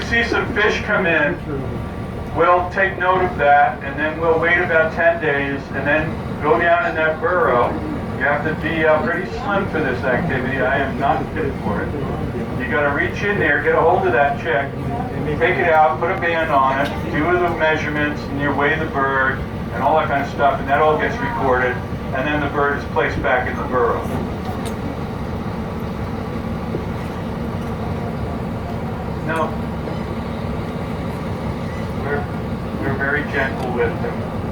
see some fish come in, we'll take note of that, and then we'll wait about 10 days, and then go down in that burrow. You have to be pretty slim for this activity. I am not fit for it. You got to reach in there, get a hold of that chick, take it out, put a band on it, do the measurements, and you weigh the bird, and all that kind of stuff, and that all gets recorded, and then the bird is placed back in the burrow. No, we're very gentle with them.